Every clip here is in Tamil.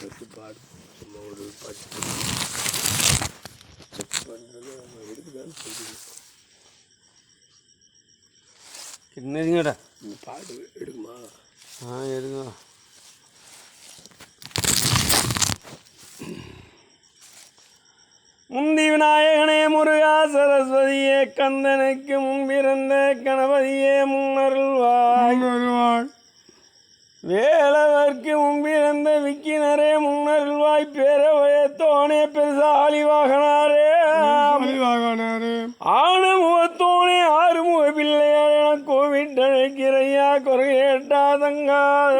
பாடு சும்மா ஒரு பாட்டு செக் பண்ணுறது இருக்குதான்னு சொல்லுங்க. என்னதுங்கடா இந்த பாட்டு எடுக்குமா? எடுங்க. முந்தி விநாயகனே முருகா சரஸ்வதியே கந்தனுக்கு முன்பிறந்த கணபதியே முன்னருள்வாய். வேலவர்க்கு முன்பிறந்த விக்கினரே முன்னருள்வாய். பேரவயத்தோனே பெருசாலி வாகனாரே ஆனமுகத்தோனே ஆறுமுக பிள்ளையார் என கோவிட்டழைக்கிறையா குறையேட்டாதங்காத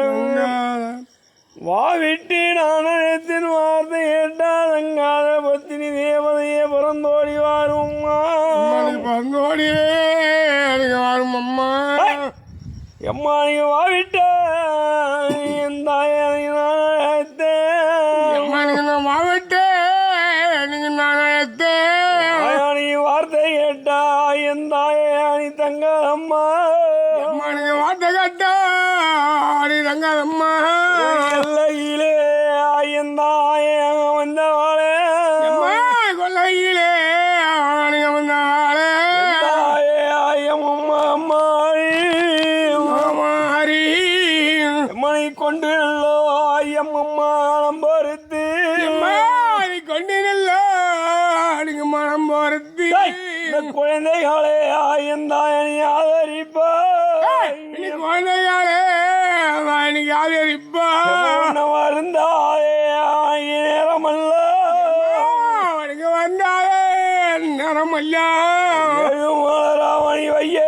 வாவிட்டு நாணயத்தின் வார்த்தை ஏட்டாதங்காத பத்தினி தேவதையே பிறந்தோடி வாரும் பறந்தோடியே வரும் அம்மா. எம்மா நீங்க வாவிட்ட என் தாயை மாவட்டே நீங்க நாணயத்தே நீ வார்த்தை கேட்டா என் தாயை நீ தங்க அம்மா. நீங்க வார்த்தை கேட்டா நீ தங்க அம்மா. எல்லையிலே என் தாயை வந்தவாளே கொல்லையிலே நீங்க வந்தாளே தாயே ஐயம்மா அம்மாரி மணி கொண்டு நல்லோ ஐயம்மா நம்பருத்து கொண்டு நல்லோ நீங்க மனம் போறது குழந்தைகளே ஆயந்தாயனி ஆதரிப்பா குழந்தைகளே இன்னைக்கு ஆதரிப்பா வருந்தாயே நேரமல்ல அவனுக்கு வந்தாலே நேரமல்ல ராமணி வையே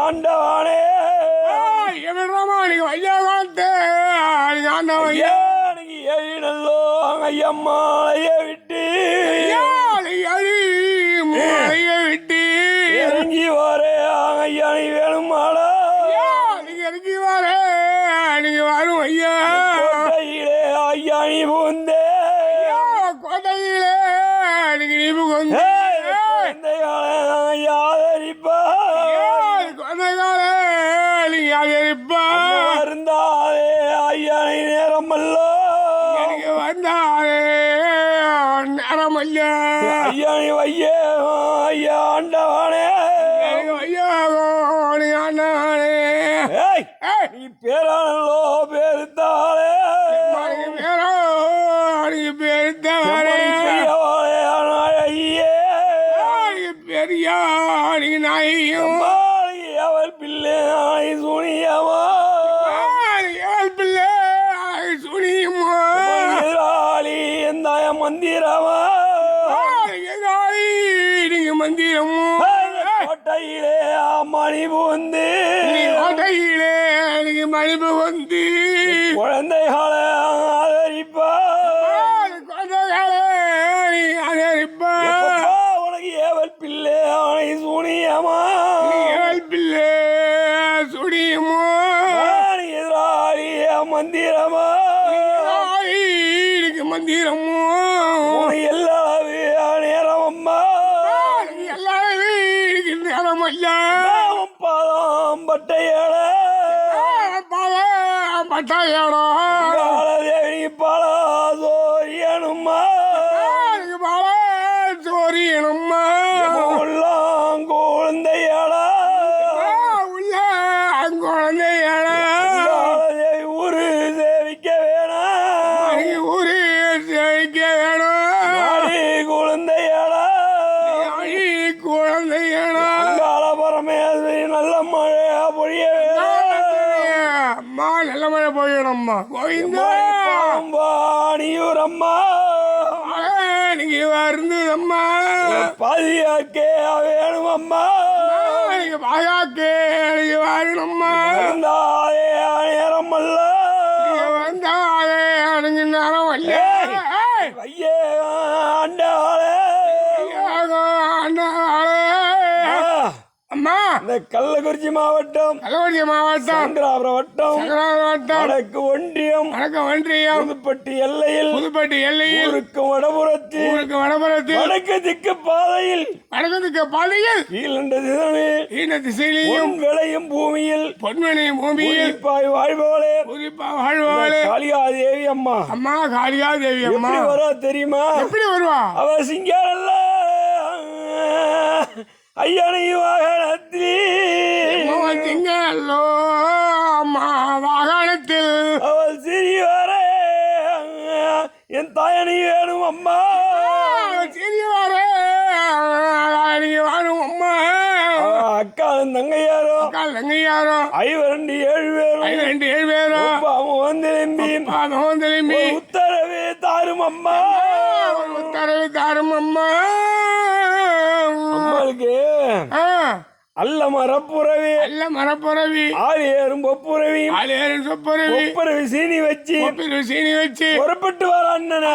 ஆண்டவானே ராமணிக்கு வையா காத்தே ஆண்டவையா ஏறி நல்லோ ஐயம்மாளைய விட்டு விட்டு இறங்கி வரே ஐயா நீ வேணுமாடா நீங்க இறங்கி வரே நீங்க வரும் ஐயா கோட்டையிலே ஐயா நீ புகுந்தே கோட்டையிலே நீங்க நீ புகுந்து ஆதரிப்பா குழந்தைகளே நீங்க ஆதரிப்பா இருந்தாலே ஐயா நீ நேரமல்ல எனக்கு வந்தாலே நேரமல்ல ஐயா நீ வையே ஐயா ஆண்டவானே ஐயா நீ ஆண்டானே நீ பேரானல்லோ பேருத்தாளே நீ பெருத்தவரே ஐயே பெரியா நீ நாயும் அவள் பிள்ளை நாய் சூனியமா அவள் பிள்ளை சுனியுமா எதிராளி எந்தாய மந்திரமா நீங்க மந்திரமோ கோட்டையிலே மணி புகுந்து கோட்டையிலே நீங்க மணிப்பு வந்து குழந்தைகளை ஆதரிப்பா குழந்தைகளே நீ ஆதரிப்பா உனக்கு ஏவல் பிள்ளை ஆணை சூனியமா அவள் பிள்ளை சுனியுமோ எதிராளி மந்திரமா நீங்க மந்திரமோ எல்லாவே நேரம் அம்மா எல்லாரும் நேரம் ஐயா பாதம் பட்டையட பட்டாயடா காலதேவி பல சோரியனுமா சோரியனம்மா உள்ளாம் குழந்தையடா உள்ள குழந்தையடா காலதேவி ஊரு சேவிக்க வேணாம் ஊரு சேவிக்க வேணும் குழந்தையடா குழந்தையடா கால பரமேஸ்வரி நல்ல மழையா பொழிய அம்மா நல்ல மழை போயிடம்மா கோவிந்தா பாம்பாணியூரம்மா நீங்க வருந்தம்மா பாதியாக்கே வேணும் அம்மா நீங்க பாயாக்கே நீங்க வரணும்மா இருந்தாலே நேரம் அல்ல நீங்க வந்தாலே நீங்க நேரம் அல்ல ஐயே ஆண்டாளே அம்மா இந்த கள்ளக்குறிச்சி மாவட்டம் கள்ளக்குறிச்சி மாவட்டம் சங்கராபுரம் வட்டம் வடக்கு ஒன்றியம் புதுப்பட்டி எல்லையில் ஊருக்கு வடபுறத்தில் வடக்கு திக்கு பாதையில் ஈன திசையிலும் விளையும் பூமியில் குறிப்பாய் வாழ்வோளே காளிகாதேவி அம்மா காளிகாதேவி அம்மா வரா தெரியுமா? எப்படி வருவா? அவ சிங்காரல்ல ஐயனை வாகனத்தில் சிங்கல்லோ வாகனத்தில் அவள் சிறியவரே என் தாயணி வேணும் அம்மா சிறியவரே வேணும் அம்மா அக்காலும் தங்கையாரோ ஐவரண்டு ஏழு பேரும் வந்து உத்தரவே தாரும் அம்மா அம்மாளுக்கு அல்ல மரப்புறவி ஆள் ஏறும் பொப்புறவி சீனி வச்சு புறப்பட்டு வர அண்ணன்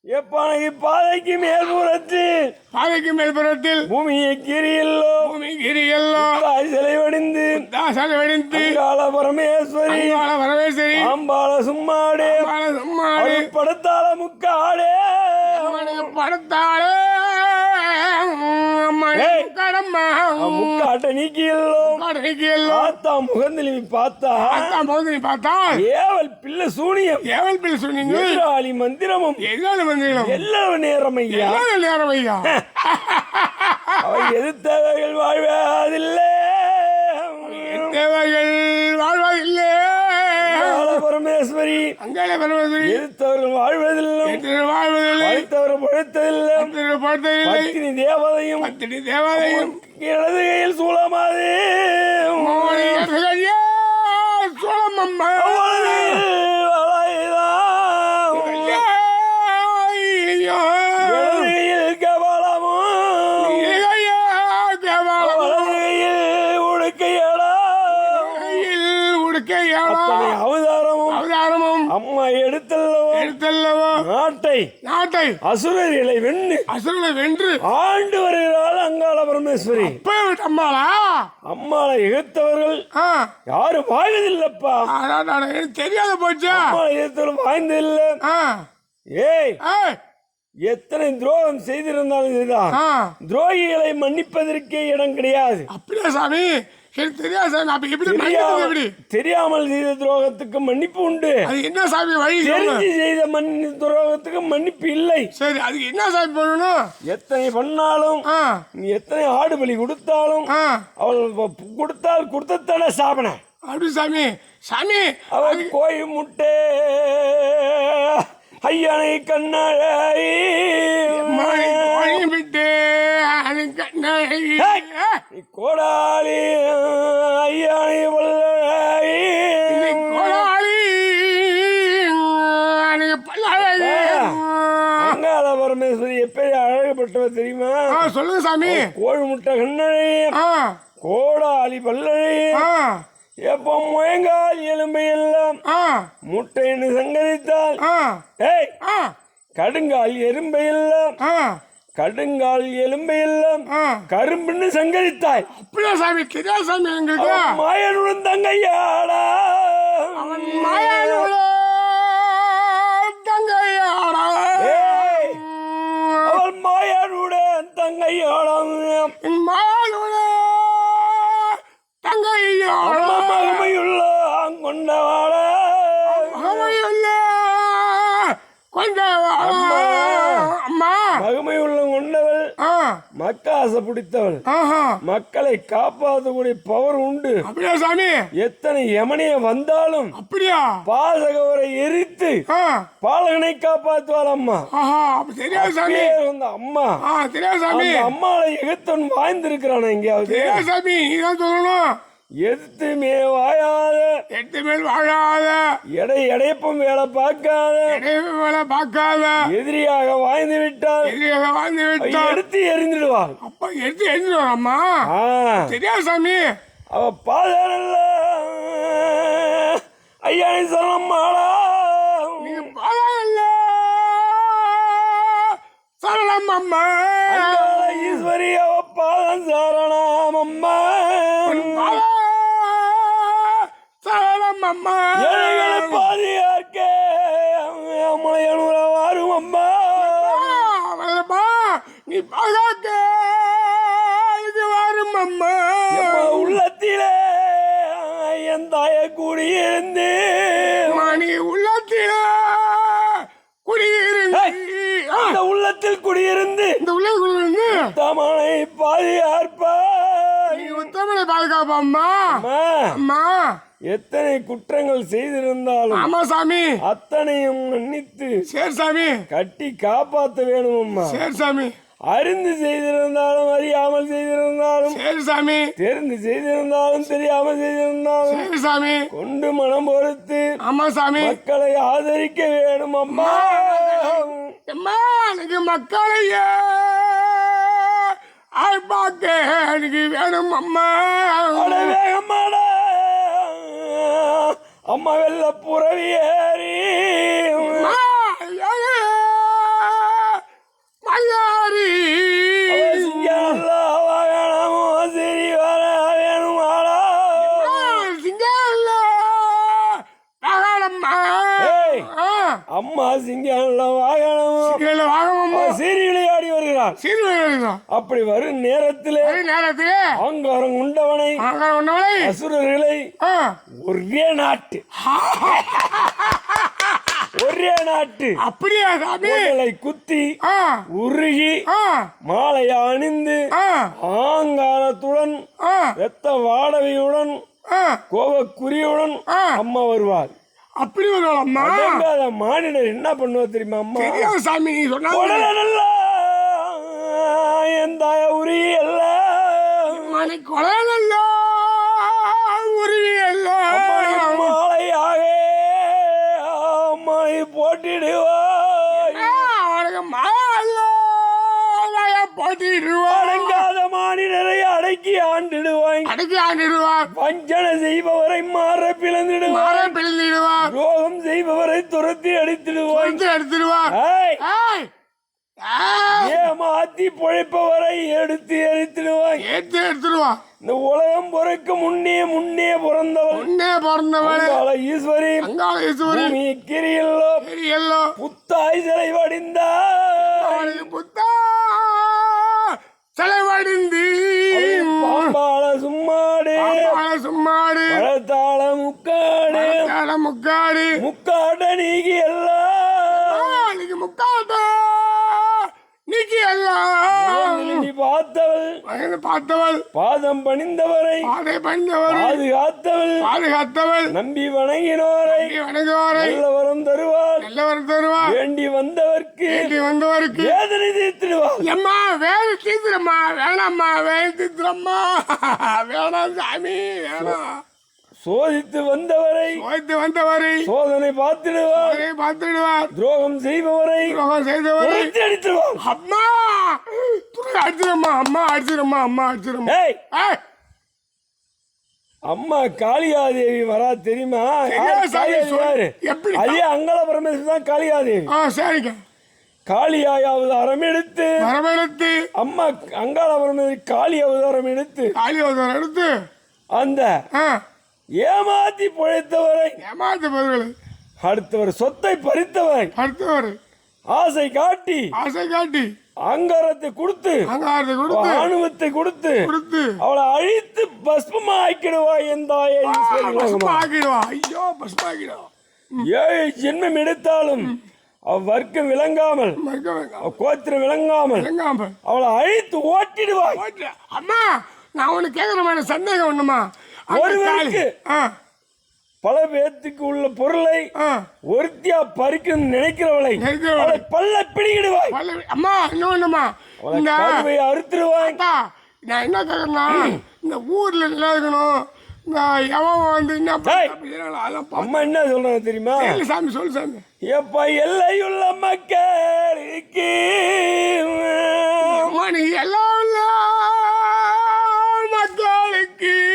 எப்பனக்கு பாதைக்கு மேல்புறத்தில் பூமியை கிரியல்லோ செலவடிந்து பரமேஸ்வரி அம்பாள சும்மாடே படத்தால முக்காடே முக்காட்ட நீக்கியல்லோ பார்த்தா முகந்திலி பார்த்தா ஏவல் பிள்ளை சூனியம் எதிராளி மந்திரமும் எல்லாரும் நேரம் ஐயா அவை எதிர்த்தவர்கள் வாழ்வதில்லை பரமேஸ்வரி எதிர்த்தவர்கள் வாழ்வதில்லை பத்தினி தேவதையும் இடது கையில் சூளமாது அவதாரமும் அம்மா எடுத்தல்லவோ நாட்டை அசுரர்களை வென்று ஆண்டு வருகிறாள் அங்காள பரமேஸ்வரி. அம்மாளை எதிர்த்தவர்கள் யாரும் வாழ்வதில்லப்பா. தெரியாத போச்சு. அம்மாளை எதிர்த்தவர்கள் வாழ்ந்ததில்லை. ஏய் எத்தனை துரோகம் செய்திருந்தாலும் இதுதான் துரோகிகளை மன்னிப்பதற்கே இடம் கிடையாது. அப்படியா சாமி? தெரியாமல் செய்த துரோகத்துக்கு மன்னிப்பு உண்டு. அது என்ன சாமி வழி? தெரிஞ்சு செய்த துரோகத்துக்கு மன்னிப்பு இல்லை. சரி, அதுக்கு என்ன சாமி பண்ணணும்? எத்தனை பண்ணாலும் நீ எத்தனை ஆடு பலி கொடுத்தாலும் அவள் கொடுத்தான சாபன. அப்படி சாமி அவள் கோழி முட்டை ஐயனை கண்ணாழி விட்டு கோடாளி ஐயாணி அங்காள பரமேஸ்வரி எப்படி அழகப்பட்டவர் தெரியுமா? சொல்லுங்க சாமி. கோழி முட்டை கண்ணழி கோடாளி பல்லழி எப்ப முயங்கால் எலும்பை எல்லாம் முட்டைன்னு சங்கரித்தால் கடுங்கால் எறும்பை எல்லாம் கரும்புன்னு சங்கரித்தாய். அப்படியா சாமி? தெரியாது சாமி எங்களுக்கு. மாயனுடன் தங்கையாடா அவள் மாயனுடன் தங்கையாடா மகமையுள்ள கொண்டவாட மகமையுள்ள கொண்டவள் மக்காசை பிடித்தவள் மக்களை காப்பாற்றக்கூடிய பவர் உண்டு. அப்படியா சாமி? எத்தனை யமனிய வந்தாலும் அப்படியா பாசகவரை எரித்து பாலகனை காப்பாற்றுவாள் அம்மா. தெரியாது சாமி. அம்மா தெரியாது சாமி. அம்மாவை எகத்தன் வாய்ந்திருக்கிறான் எங்கேயாவது? சாமி நீதான் சொல்லணும். எதிர்த்து வாழாத எடையப்பம் வேலை பார்க்காத எதிரியாக வாழ்ந்து விட்டால் எடுத்து எறிந்துடுவாள். அப்ப எடுத்து எறிந்துடுவாள் அம்மா. தெரியாது சாமி. அவ பாதல்ல ஐயா நீ சொல்லம்மாடா. நீங்க பாதல்ல சொல்லலாம் அம்மா. ஈஸ்வரி அவ பாதம் அம்மா ஏழைகளை பாதுகாக்க அம்மையனூர வாரும் அம்மா அவளப்பா நீ பாதுகாக்க இது வரும் அம்மா உள்ளத்திலே என் தாய குடியிருந்து நீ உள்ளத்தில குடியிருந்து அந்த உள்ளத்தில் குடியிருந்து இந்த உள்ளத்திலிருந்து உத்தமனை பாதுகாப்பா நீ உத்தமனை பாதுகாப்பா அம்மா அம்மா எத்தனை குற்றங்கள் செய்திருந்தாலும் ஆமா சாமி அத்தனையும் மன்னித்து சரி சாமி கட்டி காப்பாற்ற வேணும் அம்மா சரி சாமி அறிந்து செய்திருந்தாலும் அறியாமல் செய்திருந்தாலும் சரி சாமி தெரிந்து செய்திருந்தாலும் தெரியாமல் செய்திருந்தாலும் சரி சாமி கொண்டு மனம் பொறுத்து ஆமா சாமி மக்களை ஆதரிக்க வேணும் அம்மா அம்மா எனக்கு மக்களையே ஆழ்பாக்க எனக்கு வேணும் அம்மா வேகமாடா அம்மா வெள்ள புறவி ஏறி மலையாரி வாகனமோ சரி வர வேணுமாடா சிங்கம்மா அம்மா சிங்கம் வாகனமோ சீரி விளையாடி வருகிறார் அப்படி வரும் நேரத்திலே அங்காரம் உண்டவனை அசுரர்களை ஒரே நாட்டு அப்படியே குத்தி உருகி மாலையை அணிந்து ஆங்காரத்துடன் ரத்த வாடகையுடன் கோபக்குறியுடன் அம்மா வருவார் அப்படி வருவாள் அம்மா மாநிலர் என்ன பண்ணுவா தெரியுமா அம்மா சாமி நீ சொன்ன எந்த உரி அல்ல கொலை நல்ல உருவி அல்ல மாலையாக அம்மாவை போட்டிடுவாய் அவனுக்கு மாலை அடங்காத மாநிலரை அடக்கி ஆண்டிடுவாய் வஞ்சன செய்பவரை மாற பிளந்திடுவார் ரோகம் செய்பவரை துரத்தி அடித்திடுவார் ஏமாத்தி பொழைப்பவரை எடுத்து எரித்திடுவாய் இந்த உலகம் பொறுக்க முன்னே பிறந்தவள் ஈஸ்வரி கிரியல்லோ புத்தாய் சிலை வடிந்தாய் செலவடிந்து பாம்பால சும்மாடு பழத்தாள முக்காடு முக்காட்ட நீக்கி எல்லாம் பார்த்தவள் பாதம் பணிந்தவரை பாதுகாத்தவள் நம்பி வணங்கினோரை நல்லவரம் தருவார் வேண்டி வந்தவர்க்கு வேதனை தீர்த்திடுவார் அம்மா வேலை தீர்த்துறம்மா வேணாம்மா வேலை தீர்த்துறம்மா வேணாம் சாமி வேணாம் சோதித்து வந்தவரை சோதனை பார்த்திடுவார் துரோகம் செய்பவரை அடித்திடுவார் அம்மா அடிச்சிடம்மா அம்மா காளியாதேவி வரா தெரியுமா அதே அங்காள பரமேஸ்வரி தான் காளியாதேவி சரிங்க காளியாயாவது அறம் எடுத்து அம்மா அங்காள பரமேஸ்வரி காளி அவதாரம் எடுத்து அந்த ஏமாத்தி பிழைத்தவரை அடுத்தவர் சொத்தை பறித்தவர் ஆசை காட்டி அங்காரத்தை கொடுத்து ஆணுவத்தை கொடுத்து அவளை அழித்து பஸ்மமா ஆக்கிடுவாய் எந்தாயே ஏழு ஜென்மம் எடுத்தாலும் வர்க்கம் விளங்காமல் கோத்திரம் விளங்காமல் அவளை அழித்து ஓட்டிடுவாய். அம்மா நான் உனக்கு கேட்கற சந்தேகம் ஒண்ணுமா, ஒருவருக்கு பல பேத்துக்கு உள்ள பொருளை ஒருத்தியா பறிக்கணும் நினைக்கிறவளை பல்ல பிடிக்கிடுவாய். அம்மா இன்னொன்னுமா அறுத்துடுவாய். நான் என்ன கேட்கறேன்னா, இந்த ஊர்ல நல்லா இருக்கணும், இந்த எவன் வந்து அம்மா என்ன சொல்றாங்க தெரியுமா? சாமி சொல்லு சாமி. எப்ப எல்லையுள்ள மக்கள்